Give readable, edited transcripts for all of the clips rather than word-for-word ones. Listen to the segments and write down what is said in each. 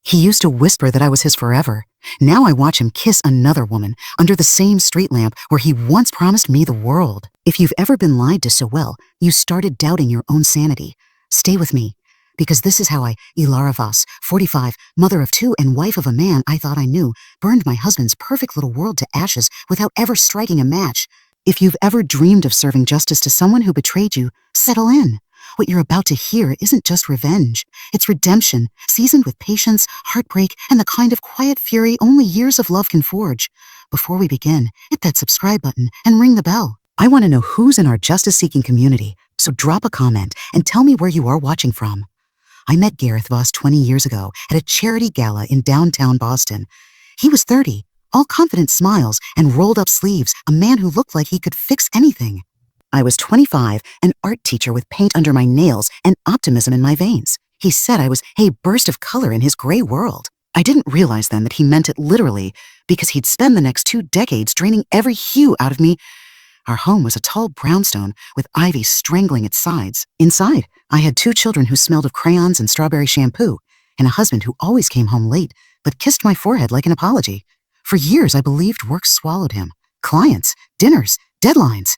He used to whisper that I was his forever. Now I watch him kiss another woman under the same street lamp where he once promised me the world. If you've ever been lied to so well, you started doubting your own sanity. Stay with me, because this is how I, Ilara Voss, 45, mother of 2 and wife of a man I thought I knew, burned my husband's perfect little world to ashes without ever striking a match. If you've ever dreamed of serving justice to someone who betrayed you, settle in. What you're about to hear isn't just revenge. It's redemption, seasoned with patience, heartbreak, and the kind of quiet fury only years of love can forge. Before we begin, hit that subscribe button and ring the bell. I want to know who's in our justice-seeking community, so drop a comment and tell me where you are watching from. I met Gareth Voss 20 years ago at a charity gala in downtown Boston. He was 30, all confident smiles and rolled-up sleeves, a man who looked like he could fix anything. I was 25, an art teacher with paint under my nails and optimism in my veins. He said I was a burst of color in his gray world. I didn't realize then that he meant it literally, because he'd spend the next 2 decades draining every hue out of me. Our home was a tall brownstone with ivy strangling its sides. Inside, I had 2 children who smelled of crayons and strawberry shampoo, and a husband who always came home late, but kissed my forehead like an apology. For years, I believed work swallowed him. Clients, dinners, deadlines.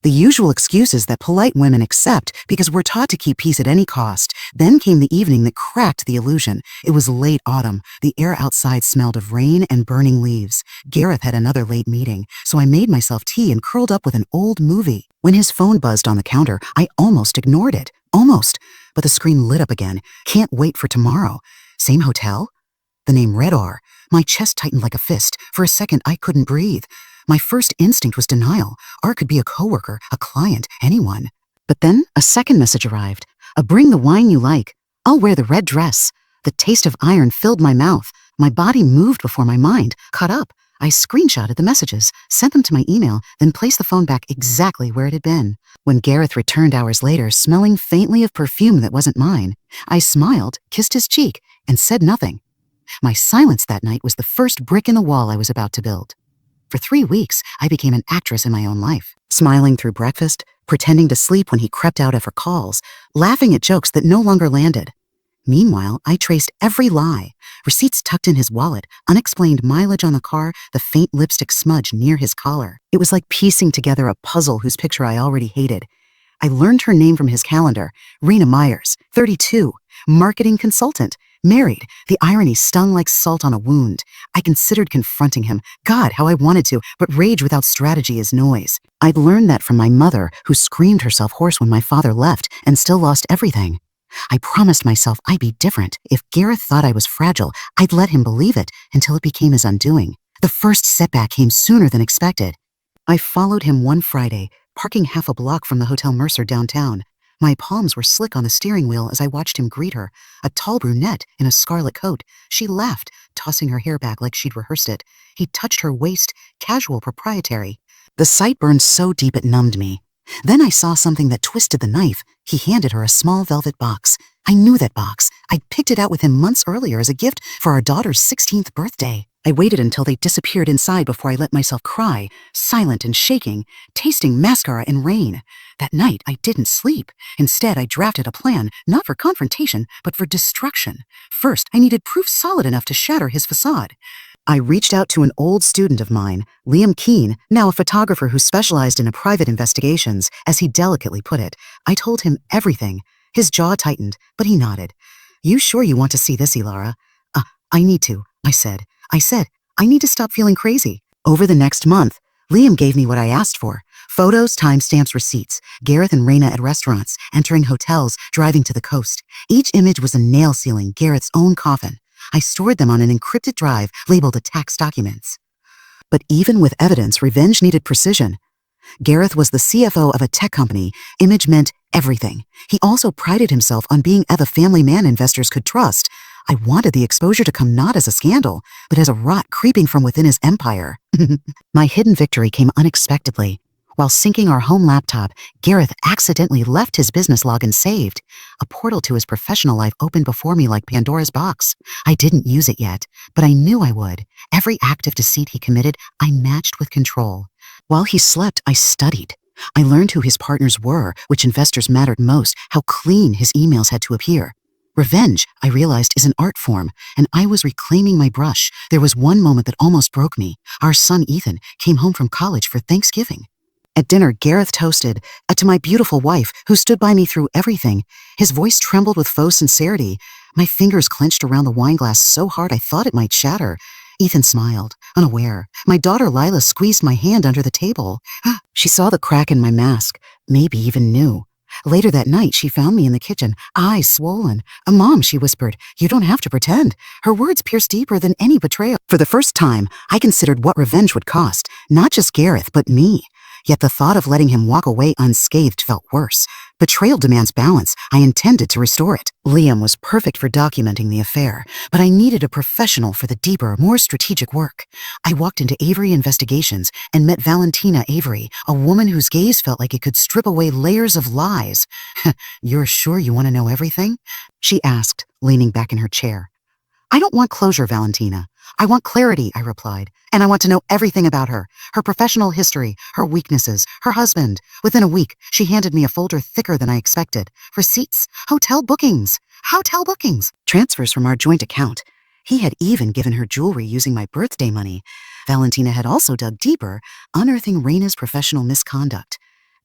The usual excuses that polite women accept because we're taught to keep peace at any cost. Then came the evening that cracked the illusion. It was late autumn. The air outside smelled of rain and burning leaves. Gareth had another late meeting, so I made myself tea and curled up with an old movie. When his phone buzzed on the counter, I almost ignored it. Almost. But the screen lit up again. Can't wait for tomorrow. Same hotel? The name read R. My chest tightened like a fist. For a second, I couldn't breathe. My first instinct was denial. R could be a coworker, a client, anyone. But then a second message arrived. A bring the wine you like. I'll wear the red dress. The taste of iron filled my mouth. My body moved before my mind caught up. I screenshotted the messages, sent them to my email, then placed the phone back exactly where it had been. When Gareth returned hours later, smelling faintly of perfume that wasn't mine, I smiled, kissed his cheek, and said nothing. My silence that night was the first brick in the wall I was about to build. For 3 weeks, I became an actress in my own life, smiling through breakfast, pretending to sleep when he crept out after calls, laughing at jokes that no longer landed. Meanwhile, I traced every lie, receipts tucked in his wallet, unexplained mileage on the car, the faint lipstick smudge near his collar. It was like piecing together a puzzle whose picture I already hated. I learned her name from his calendar, Rena Myers, 32, marketing consultant. Married, the irony stung like salt on a wound. I considered confronting him. God, how I wanted to, but rage without strategy is noise. I'd learned that from my mother, who screamed herself hoarse when my father left and still lost everything. I promised myself I'd be different. If Gareth thought I was fragile, I'd let him believe it until it became his undoing. The first setback came sooner than expected. I followed him one Friday, parking half a block from the Hotel Mercer downtown. My palms were slick on the steering wheel as I watched him greet her, a tall brunette in a scarlet coat. She laughed, tossing her hair back like she'd rehearsed it. He touched her waist, casual, proprietary. The sight burned so deep it numbed me. Then I saw something that twisted the knife. He handed her a small velvet box. I knew that box. I'd picked it out with him months earlier as a gift for our daughter's 16th birthday. I waited until they disappeared inside before I let myself cry, silent and shaking, tasting mascara and rain. That night, I didn't sleep. Instead, I drafted a plan, not for confrontation, but for destruction. First, I needed proof solid enough to shatter his facade. I reached out to an old student of mine, Liam Keane, now a photographer who specialized in private investigations, as he delicately put it. I told him everything. His jaw tightened, but he nodded. You sure you want to see this, Ilara? I need to, I said, I need to stop feeling crazy. Over the next month, Liam gave me what I asked for. Photos, timestamps, receipts, Gareth and Rena at restaurants, entering hotels, driving to the coast. Each image was a nail sealing Gareth's own coffin. I stored them on an encrypted drive labeled attacks documents. But even with evidence, revenge needed precision. Gareth was the CFO of a tech company. Image meant everything. He also prided himself on being a family man investors could trust. I wanted the exposure to come not as a scandal, but as a rot creeping from within his empire. My hidden victory came unexpectedly. While syncing our home laptop, Gareth accidentally left his business login saved. A portal to his professional life opened before me like Pandora's box. I didn't use it yet, but I knew I would. Every act of deceit he committed, I matched with control. While he slept, I studied. I learned who his partners were, which investors mattered most, how clean his emails had to appear. Revenge, I realized, is an art form, and I was reclaiming my brush. There was one moment that almost broke me. Our son, Ethan, came home from college for Thanksgiving. At dinner, Gareth toasted to my beautiful wife, who stood by me through everything. His voice trembled with faux sincerity. My fingers clenched around the wine glass so hard I thought it might shatter. Ethan smiled, unaware. My daughter Lila squeezed my hand under the table. She saw the crack in my mask, maybe even knew. Later that night, she found me in the kitchen, eyes swollen. Mom, she whispered, you don't have to pretend. Her words pierced deeper than any betrayal. For the first time, I considered what revenge would cost, not just Gareth, but me. Yet the thought of letting him walk away unscathed felt worse. Betrayal demands balance. I intended to restore it. Liam was perfect for documenting the affair, but I needed a professional for the deeper, more strategic work. I walked into Avery Investigations and met Valentina Avery, a woman whose gaze felt like it could strip away layers of lies. You're sure you want to know everything? She asked, leaning back in her chair. I don't want closure, Valentina. I want clarity, I replied, and I want to know everything about her professional history, her weaknesses, her husband. Within a week, she handed me a folder thicker than I expected. Receipts, hotel bookings, transfers from our joint account. He had even given her jewelry using my birthday money. Valentina had also dug deeper, unearthing Raina's professional misconduct.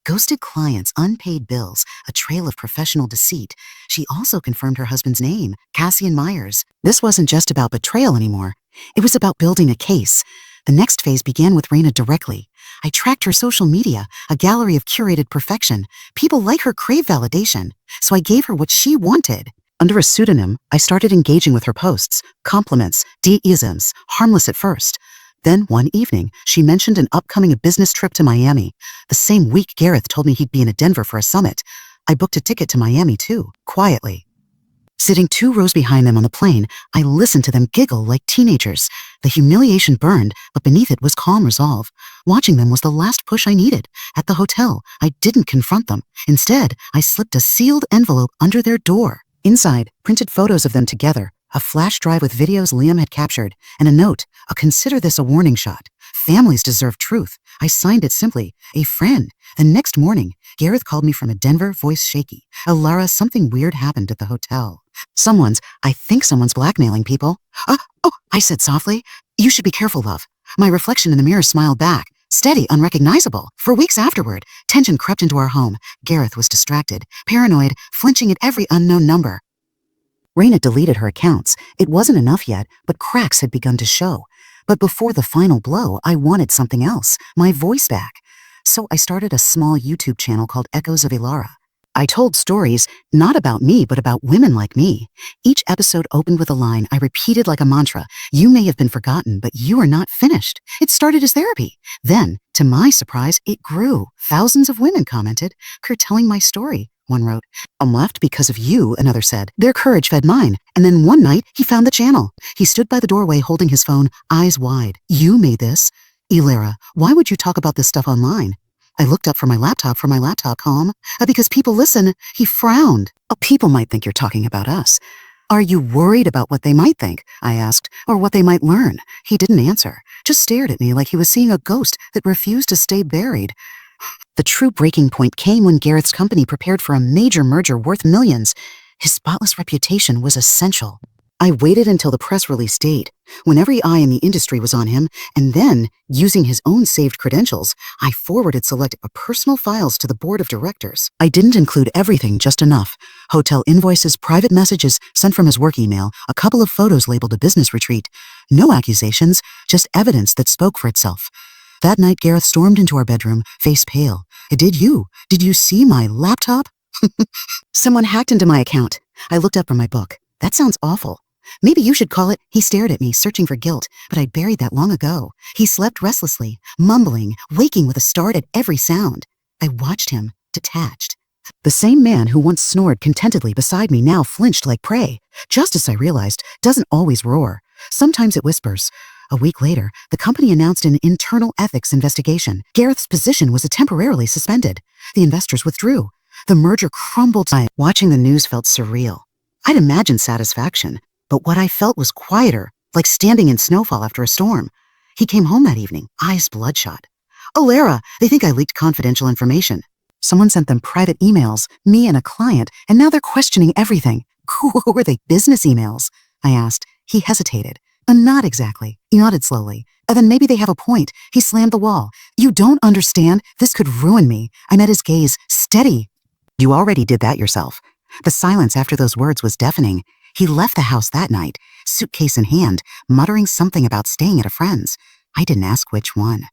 Ghosted clients, unpaid bills, a trail of professional deceit. She also confirmed her husband's name, Cassian Myers. This wasn't just about betrayal anymore. It was about building a case. The next phase began with Raina directly. I tracked her social media, a gallery of curated perfection. People like her crave validation, so I gave her what she wanted. Under a pseudonym, I started engaging with her posts, compliments, deisms, harmless at first. Then one evening, she mentioned an upcoming business trip to Miami. The same week, Gareth told me he'd be in Denver for a summit. I booked a ticket to Miami too, quietly. Sitting 2 rows behind them on the plane, I listened to them giggle like teenagers. The humiliation burned, but beneath it was calm resolve. Watching them was the last push I needed. At the hotel, I didn't confront them. Instead, I slipped a sealed envelope under their door. Inside, printed photos of them together, a flash drive with videos Liam had captured, and a note, consider this a warning shot. Families deserve truth. I signed it simply, a friend. The next morning, Gareth called me from Denver, voice shaky. Lara, something weird happened at the hotel. I think someone's blackmailing people. I said softly. You should be careful, love. My reflection in the mirror smiled back, steady, unrecognizable. For weeks afterward, tension crept into our home. Gareth was distracted, paranoid, flinching at every unknown number. Raina deleted her accounts. It wasn't enough yet, but cracks had begun to show. But before the final blow, I wanted something else, my voice back. So I started a small YouTube channel called Echoes of Ilara. I told stories, not about me, but about women like me. Each episode opened with a line I repeated like a mantra. You may have been forgotten, but you are not finished. It started as therapy. Then, to my surprise, it grew. Thousands of women commented, curtailing my story. One wrote, I'm left because of you, another said. Their courage fed mine. And then one night, he found the channel. He stood by the doorway holding his phone, eyes wide. You made this? Ilara, why would you talk about this stuff online? I looked up from my laptop, calm. Because people listen. He frowned. People might think you're talking about us. Are you worried about what they might think? I asked, or what they might learn? He didn't answer, just stared at me like he was seeing a ghost that refused to stay buried. The true breaking point came when Gareth's company prepared for a major merger worth millions. His spotless reputation was essential. I waited until the press release date, when every eye in the industry was on him, and then, using his own saved credentials, I forwarded select personal files to the board of directors. I didn't include everything, just enough. Hotel invoices, private messages sent from his work email, a couple of photos labeled a business retreat. No accusations, just evidence that spoke for itself. That night, Gareth stormed into our bedroom, face pale. Did you see my laptop? Someone hacked into my account. I looked up from my book. That sounds awful. Maybe you should call it. He stared at me, searching for guilt, but I'd buried that long ago. He slept restlessly, mumbling, waking with a start at every sound. I watched him, detached. The same man who once snored contentedly beside me now flinched like prey. Justice, I realized, doesn't always roar. Sometimes it whispers. A week later, the company announced an internal ethics investigation. Gareth's position was temporarily suspended. The investors withdrew. The merger crumbled. Watching the news felt surreal. I'd imagined satisfaction, but what I felt was quieter, like standing in snowfall after a storm. He came home that evening, eyes bloodshot. Lara, they think I leaked confidential information. Someone sent them private emails, me and a client, and now they're questioning everything. Were they business emails? I asked. He hesitated. Not exactly. He nodded slowly. Then maybe they have a point. He slammed the wall. You don't understand. This could ruin me. I met his gaze. Steady. You already did that yourself. The silence after those words was deafening. He left the house that night, suitcase in hand, muttering something about staying at a friend's. I didn't ask which one.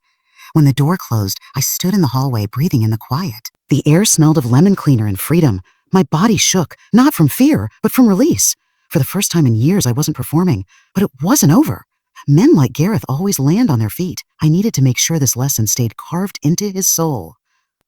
When the door closed, I stood in the hallway breathing in the quiet. The air smelled of lemon cleaner and freedom. My body shook, not from fear, but from release. For the first time in years, I wasn't performing, but it wasn't over. Men like Gareth always land on their feet. I needed to make sure this lesson stayed carved into his soul.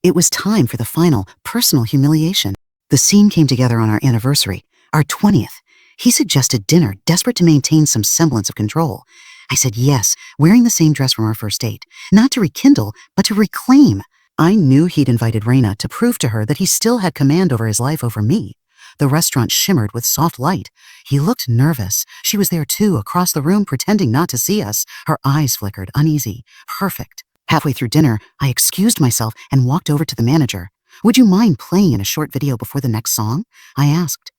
It was time for the final, personal humiliation. The scene came together on our anniversary, our 20th. He suggested dinner, desperate to maintain some semblance of control. I said yes, wearing the same dress from our first date, not to rekindle, but to reclaim. I knew he'd invited Raina to prove to her that he still had command over his life over me. The restaurant shimmered with soft light. He looked nervous. She was there too, across the room, pretending not to see us. Her eyes flickered, uneasy. Perfect. Halfway through dinner, I excused myself and walked over to the manager. Would you mind playing in a short video before the next song? I asked.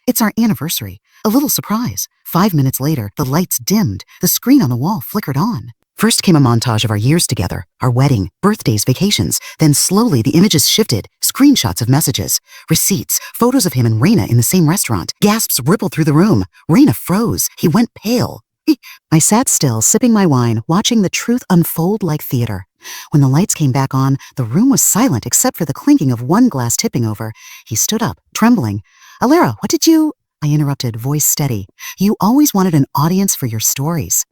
It's our anniversary. A little surprise. 5 minutes later, the lights dimmed. The screen on the wall flickered on. First came a montage of our years together, our wedding, birthdays, vacations. Then slowly the images shifted, screenshots of messages, receipts, photos of him and Raina in the same restaurant. Gasps rippled through the room. Raina froze. He went pale. I sat still, sipping my wine, watching the truth unfold like theater. When the lights came back on, the room was silent except for the clinking of one glass tipping over. He stood up, trembling. Alara, what did you... I interrupted, voice steady. You always wanted an audience for your stories.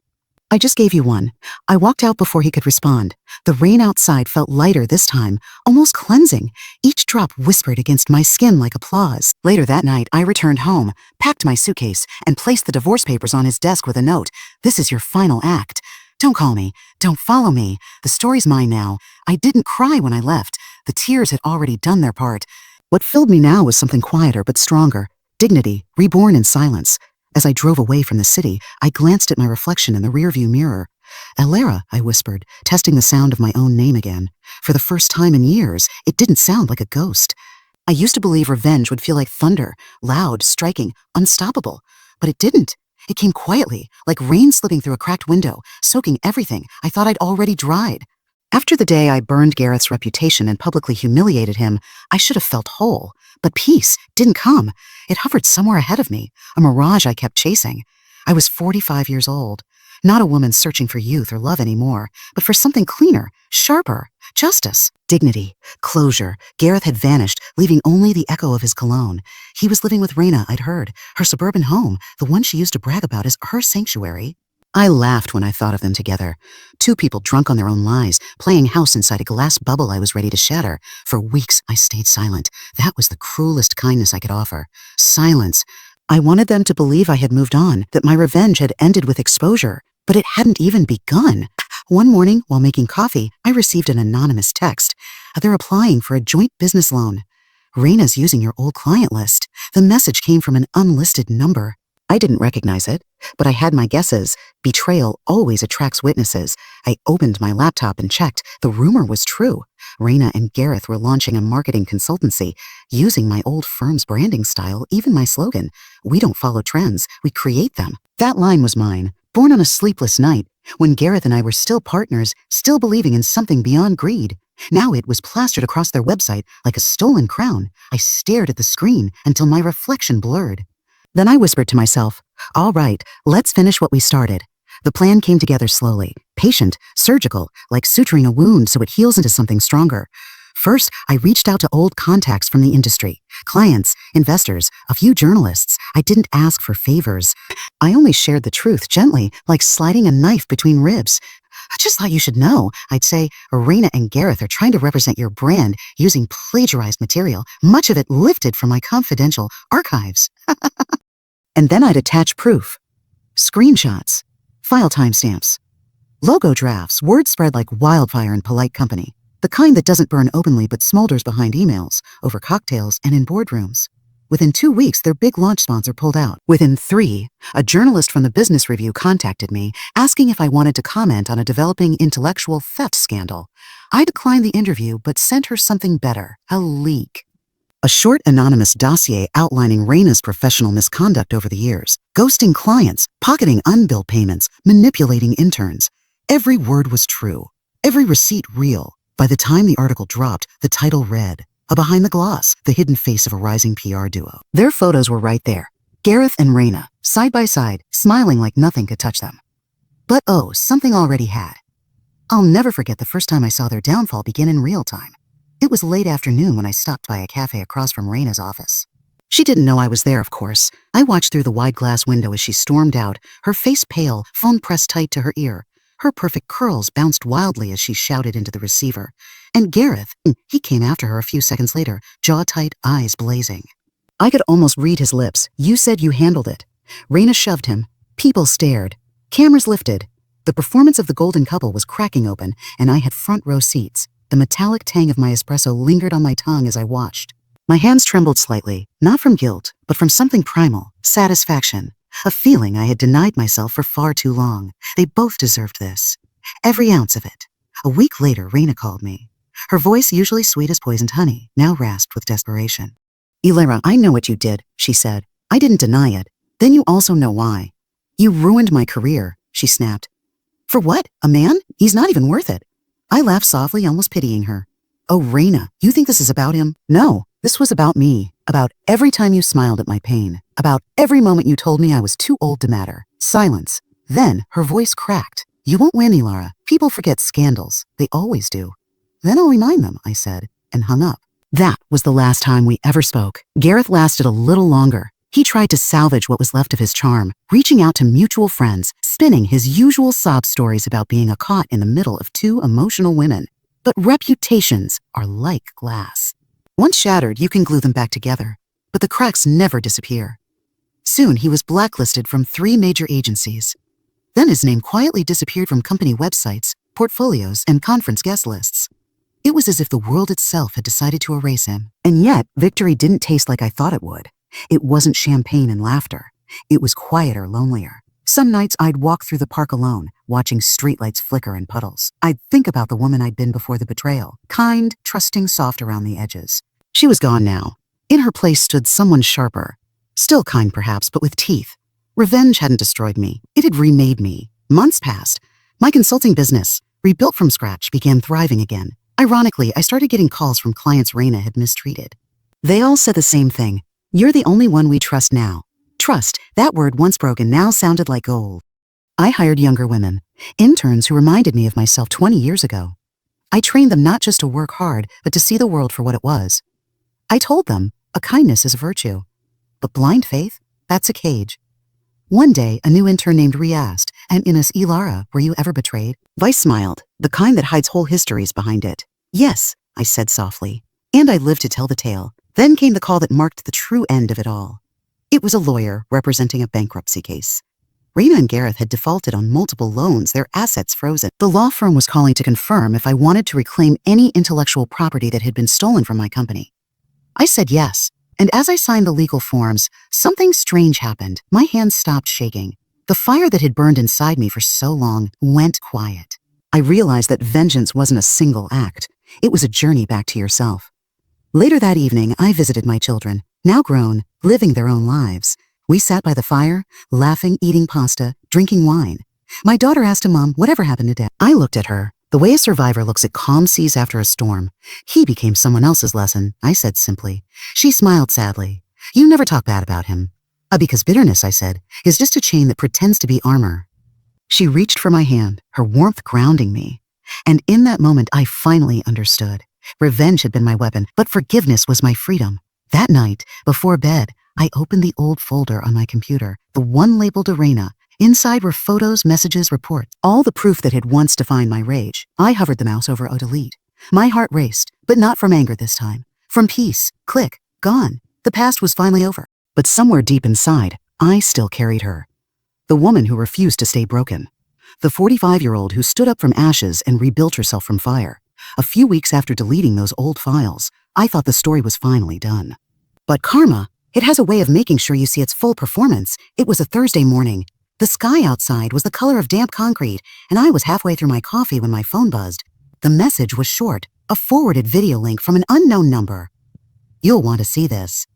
I just gave you one. I walked out before he could respond. The rain outside felt lighter this time, almost cleansing. Each drop whispered against my skin like applause. Later that night, I returned home, packed my suitcase, and placed the divorce papers on his desk with a note. This is your final act. Don't call me. Don't follow me. The story's mine now. I didn't cry when I left. The tears had already done their part. What filled me now was something quieter but stronger. Dignity, reborn in silence. As I drove away from the city, I glanced at my reflection in the rearview mirror. Alara, I whispered, testing the sound of my own name again. For the first time in years, it didn't sound like a ghost. I used to believe revenge would feel like thunder, loud, striking, unstoppable. But it didn't. It came quietly, like rain slipping through a cracked window, soaking everything I thought I'd already dried. After the day I burned Gareth's reputation and publicly humiliated him, I should have felt whole. But peace didn't come. It hovered somewhere ahead of me, a mirage I kept chasing. I was 45 years old, not a woman searching for youth or love anymore, but for something cleaner, sharper, justice, dignity, closure. Gareth had vanished, leaving only the echo of his cologne. He was living with Raina, I'd heard, her suburban home, the one she used to brag about as her sanctuary. I laughed when I thought of them together. Two people drunk on their own lies, playing house inside a glass bubble I was ready to shatter. For weeks, I stayed silent. That was the cruelest kindness I could offer. Silence. I wanted them to believe I had moved on, that my revenge had ended with exposure. But it hadn't even begun. One morning, while making coffee, I received an anonymous text. They're applying for a joint business loan. Raina's using your old client list. The message came from an unlisted number. I didn't recognize it, but I had my guesses. Betrayal always attracts witnesses. I opened my laptop and checked. The rumor was true. Raina and Gareth were launching a marketing consultancy, using my old firm's branding style, even my slogan. We don't follow trends, we create them. That line was mine, born on a sleepless night, when Gareth and I were still partners, still believing in something beyond greed. Now it was plastered across their website like a stolen crown. I stared at the screen until my reflection blurred. Then I whispered to myself, all right, let's finish what we started. The plan came together slowly, patient, surgical, like suturing a wound so it heals into something stronger. First, I reached out to old contacts from the industry, clients, investors, a few journalists. I didn't ask for favors. I only shared the truth gently, like sliding a knife between ribs. I just thought you should know. I'd say, Raina and Gareth are trying to represent your brand using plagiarized material, much of it lifted from my confidential archives. And then I'd attach proof. Screenshots, file timestamps, logo drafts, word spread like wildfire in polite company. The kind that doesn't burn openly but smolders behind emails, over cocktails, and in boardrooms. Within 2 weeks, their big launch sponsor pulled out. Within 3, a journalist from the Business Review contacted me, asking if I wanted to comment on a developing intellectual theft scandal. I declined the interview, but sent her something better, a leak. A short anonymous dossier outlining Raina's professional misconduct over the years, ghosting clients, pocketing unbilled payments, manipulating interns. Every word was true, every receipt real. By the time the article dropped, the title read, "A Behind the Gloss, the Hidden Face of a Rising PR Duo." Their photos were right there, Gareth and Raina, side by side, smiling like nothing could touch them. But oh, something already had. I'll never forget the first time I saw their downfall begin in real time. It was late afternoon when I stopped by a cafe across from Raina's office. She didn't know I was there, of course. I watched through the wide glass window as she stormed out, her face pale, phone pressed tight to her ear. Her perfect curls bounced wildly as she shouted into the receiver. And Gareth, he came after her a few seconds later, jaw tight, eyes blazing. I could almost read his lips. "You said you handled it." Raina shoved him. People stared. Cameras lifted. The performance of the golden couple was cracking open, and I had front row seats. The metallic tang of my espresso lingered on my tongue as I watched. My hands trembled slightly, not from guilt, but from something primal, satisfaction. A feeling I had denied myself for far too long. They both deserved this. Every ounce of it. A week later, Raina called me. Her voice, usually sweet as poisoned honey, now rasped with desperation. "Ilera, I know what you did," she said. "I didn't deny it. Then you also know why. You ruined my career," she snapped. "For what? A man? He's not even worth it." I laughed softly, almost pitying her. "Oh, Raina, you think this is about him? No, this was about me. About every time you smiled at my pain. About every moment you told me I was too old to matter." Silence. Then her voice cracked. "You won't win, Ilara. People forget scandals. They always do." "Then I'll remind them," I said, and hung up. That was the last time we ever spoke. Gareth lasted a little longer. He tried to salvage what was left of his charm, reaching out to mutual friends, spinning his usual sob stories about being caught in the middle of two emotional women. But reputations are like glass. Once shattered, you can glue them back together, but the cracks never disappear. Soon, he was blacklisted from 3 major agencies. Then his name quietly disappeared from company websites, portfolios, and conference guest lists. It was as if the world itself had decided to erase him. And yet, victory didn't taste like I thought it would. It wasn't champagne and laughter. It was quieter, lonelier. Some nights I'd walk through the park alone, watching streetlights flicker in puddles. I'd think about the woman I'd been before the betrayal, kind, trusting, soft around the edges. She was gone now. In her place stood someone sharper. Still kind, perhaps, but with teeth. Revenge hadn't destroyed me. It had remade me. Months passed. My consulting business, rebuilt from scratch, began thriving again. Ironically, I started getting calls from clients Raina had mistreated. They all said the same thing. "You're the only one we trust now." Trust, that word once broken, now sounded like gold. I hired younger women, interns who reminded me of myself 20 years ago. I trained them not just to work hard, but to see the world for what it was. I told them, a kindness is a virtue. But blind faith? That's a cage. One day, a new intern named Rhea asked, "And Ines, Ilara, were you ever betrayed?" Vice smiled, the kind that hides whole histories behind it. "Yes," I said softly. And I lived to tell the tale. Then came the call that marked the true end of it all. It was a lawyer representing a bankruptcy case. Raina and Gareth had defaulted on multiple loans, their assets frozen. The law firm was calling to confirm if I wanted to reclaim any intellectual property that had been stolen from my company. I said yes, and as I signed the legal forms, something strange happened. My hands stopped shaking. The fire that had burned inside me for so long went quiet. I realized that vengeance wasn't a single act. It was a journey back to yourself. Later that evening, I visited my children, now grown, living their own lives. We sat by the fire, laughing, eating pasta, drinking wine. My daughter asked Mom, "Whatever happened to Dad?" I looked at her, the way a survivor looks at calm seas after a storm. "He became someone else's lesson," I said simply. She smiled sadly. "You never talk bad about him." Because bitterness," I said, "is just a chain that pretends to be armor." She reached for my hand, her warmth grounding me. And in that moment, I finally understood. Revenge had been my weapon, but forgiveness was my freedom. That night, before bed, I opened the old folder on my computer, the one labeled Raina. Inside were photos, messages, reports, all the proof that had once defined my rage. I hovered the mouse over delete. My heart raced, but not from anger this time. From peace. Click. Gone. The past was finally over. But somewhere deep inside, I still carried her. The woman who refused to stay broken. The 45-year-old who stood up from ashes and rebuilt herself from fire. A few weeks after deleting those old files, I thought the story was finally done. But karma, it has a way of making sure you see its full performance. It was a Thursday morning. The sky outside was the color of damp concrete, and I was halfway through my coffee when my phone buzzed. The message was short, a forwarded video link from an unknown number. You'll want to see this.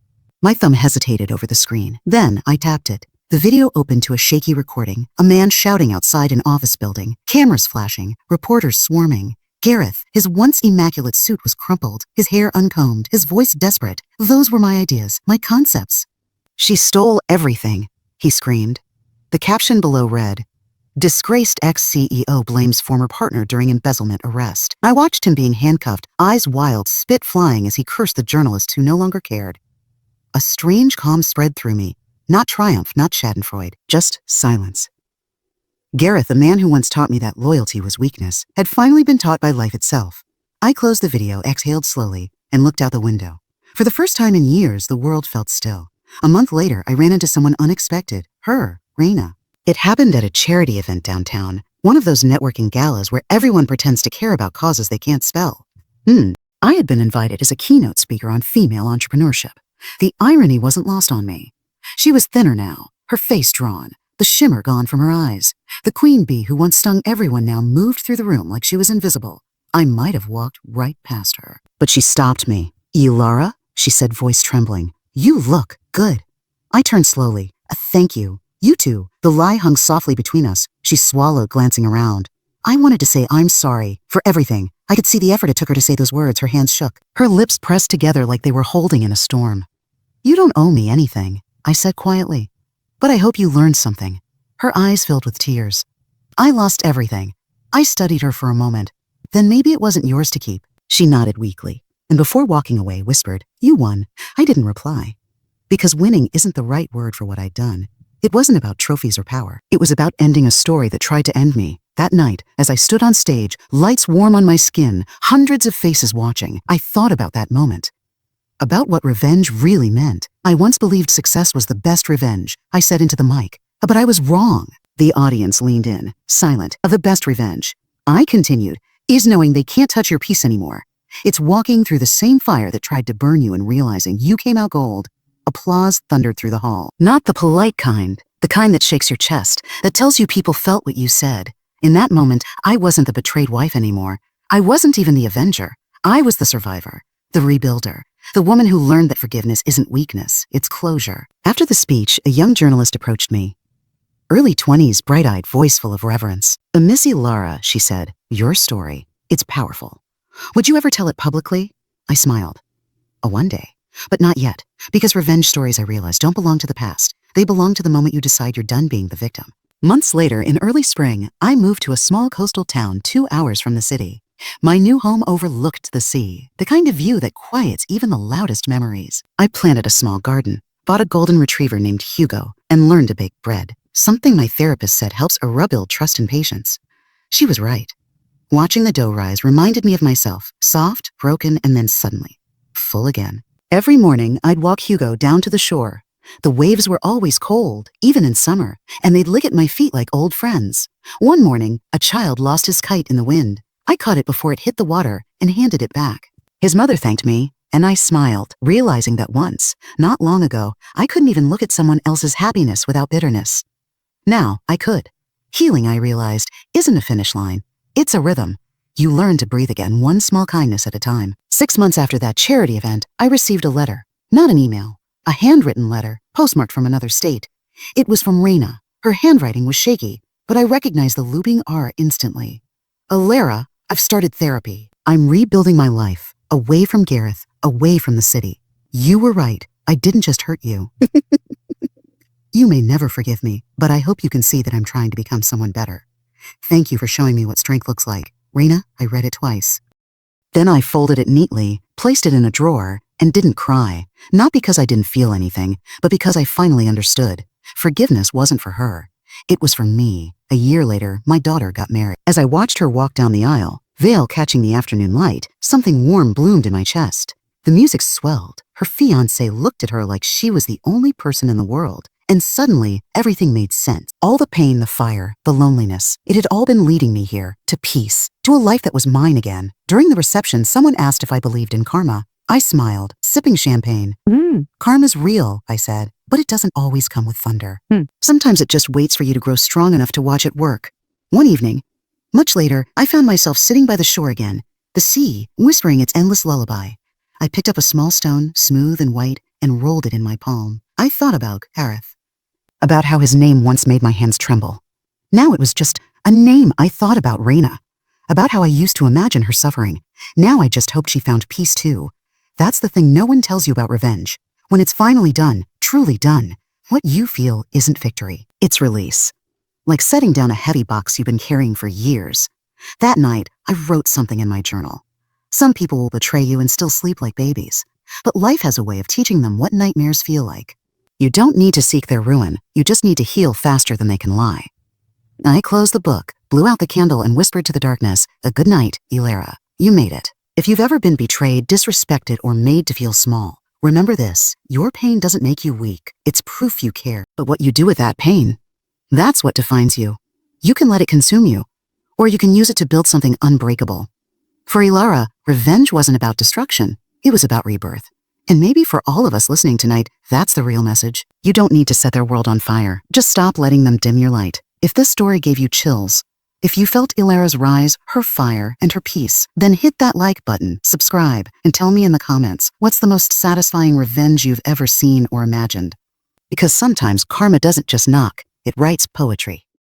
My thumb hesitated over the screen. Then I tapped it. The video opened to a shaky recording, a man shouting outside an office building, cameras flashing, reporters swarming. Gareth, his once immaculate suit was crumpled, his hair uncombed, his voice desperate. Those were my ideas, my concepts. She stole everything, he screamed. The caption below read, "Disgraced ex-CEO blames former partner during embezzlement arrest." I watched him being handcuffed, eyes wild, spit flying as he cursed the journalists who no longer cared. A strange calm spread through me. Not triumph, not schadenfreude, just silence. Gareth, the man who once taught me that loyalty was weakness, had finally been taught by life itself. I closed the video, exhaled slowly, and looked out the window. For the first time in years, the world felt still. A month later, I ran into someone unexpected. Her, Raina. It happened at a charity event downtown, one of those networking galas where everyone pretends to care about causes they can't spell. I had been invited as a keynote speaker on female entrepreneurship. The irony wasn't lost on me. She was thinner now, her face drawn, the shimmer gone from her eyes. The queen bee who once stung everyone now moved through the room like she was invisible. I might have walked right past her. But she stopped me. "Ilara?" she said, voice trembling. "You look good." I turned slowly. "A thank you. You too." The lie hung softly between us. She swallowed, glancing around. I wanted to say I'm sorry for everything. I could see the effort it took her to say those words. Her hands shook. Her lips pressed together like they were holding in a storm. "You don't owe me anything," I said quietly. "But I hope you learned something." Her eyes filled with tears. "I lost everything." I studied her for a moment. "Then maybe it wasn't yours to keep." She nodded weakly, and before walking away, whispered, "You won." I didn't reply. Because winning isn't the right word for what I'd done. It wasn't about trophies or power. It was about ending a story that tried to end me. That night, as I stood on stage, lights warm on my skin, hundreds of faces watching, I thought about that moment. About what revenge really meant. I once believed success was the best revenge, I said into the mic. But I was wrong. The audience leaned in, silent. The best revenge, I continued, is knowing they can't touch your peace anymore. It's walking through the same fire that tried to burn you and realizing you came out gold. Applause thundered through the hall. Not the polite kind, the kind that shakes your chest, that tells you people felt what you said. In that moment, I wasn't the betrayed wife anymore. I wasn't even the avenger. I was the survivor, the rebuilder, the woman who learned that forgiveness isn't weakness, it's closure. After the speech, a young journalist approached me. Early 20s, bright-eyed, voice full of reverence. "Missy Lara," she said, "your story, it's powerful. Would you ever tell it publicly?" I smiled. One day. But not yet, because revenge stories, I realized, don't belong to the past. They belong to the moment you decide you're done being the victim. Months later, in early spring, I moved to a small coastal town 2 hours from the city. My new home overlooked the sea, the kind of view that quiets even the loudest memories. I planted a small garden, bought a golden retriever named Hugo, and learned to bake bread, something my therapist said helps rebuild trust and patience. She was right. Watching the dough rise reminded me of myself, soft, broken, and then suddenly, full again. Every morning, I'd walk Hugo down to the shore. The waves were always cold, even in summer, and they'd lick at my feet like old friends. One morning, a child lost his kite in the wind. I caught it before it hit the water and handed it back. His mother thanked me, and I smiled, realizing that once, not long ago, I couldn't even look at someone else's happiness without bitterness. Now, I could. Healing, I realized, isn't a finish line. It's a rhythm. You learn to breathe again, one small kindness at a time. 6 months after that charity event, I received a letter. Not an email. A handwritten letter, postmarked from another state. It was from Raina. Her handwriting was shaky, but I recognized the looping R instantly. "Alara, I've started therapy. I'm rebuilding my life, away from Gareth, away from the city. You were right. I didn't just hurt you." You may never forgive me, but I hope you can see that I'm trying to become someone better. Thank you for showing me what strength looks like. Raina, I read it twice. Then I folded it neatly, placed it in a drawer, and didn't cry. Not because I didn't feel anything, but because I finally understood. Forgiveness wasn't for her. It was for me. A year later, my daughter got married. As I watched her walk down the aisle, veil catching the afternoon light, something warm bloomed in my chest. The music swelled. Her fiancé looked at her like she was the only person in the world. And suddenly, everything made sense. All the pain, the fire, the loneliness, it had all been leading me here, to peace, to a life that was mine again. During the reception, someone asked if I believed in karma. I smiled, sipping champagne. "Karma's real," I said, "but it doesn't always come with thunder. Sometimes it just waits for you to grow strong enough to watch it work." One evening, much later, I found myself sitting by the shore again, the sea whispering its endless lullaby. I picked up a small stone, smooth and white, and rolled it in my palm. I thought about Gareth, about how his name once made my hands tremble. Now it was just a name. I thought about Raina, about how I used to imagine her suffering. Now I just hoped she found peace too. That's the thing no one tells you about revenge. When it's finally done, truly done, what you feel isn't victory, it's release. Like setting down a heavy box you've been carrying for years. That night, I wrote something in my journal. Some people will betray you and still sleep like babies, but life has a way of teaching them what nightmares feel like. You don't need to seek their ruin, you just need to heal faster than they can lie. I closed the book, blew out the candle, and whispered to the darkness, "A good night, Ilara. You made it." If you've ever been betrayed, disrespected, or made to feel small, remember this: your pain doesn't make you weak. It's proof you care. But what you do with that pain, that's what defines you. You can let it consume you, or you can use it to build something unbreakable. For Ilara, revenge wasn't about destruction. It was about rebirth. And maybe for all of us listening tonight, that's the real message. You don't need to set their world on fire. Just stop letting them dim your light. If this story gave you chills, if you felt Ilara's rise, her fire, and her peace, then hit that like button, subscribe, and tell me in the comments, what's the most satisfying revenge you've ever seen or imagined? Because sometimes karma doesn't just knock, it writes poetry.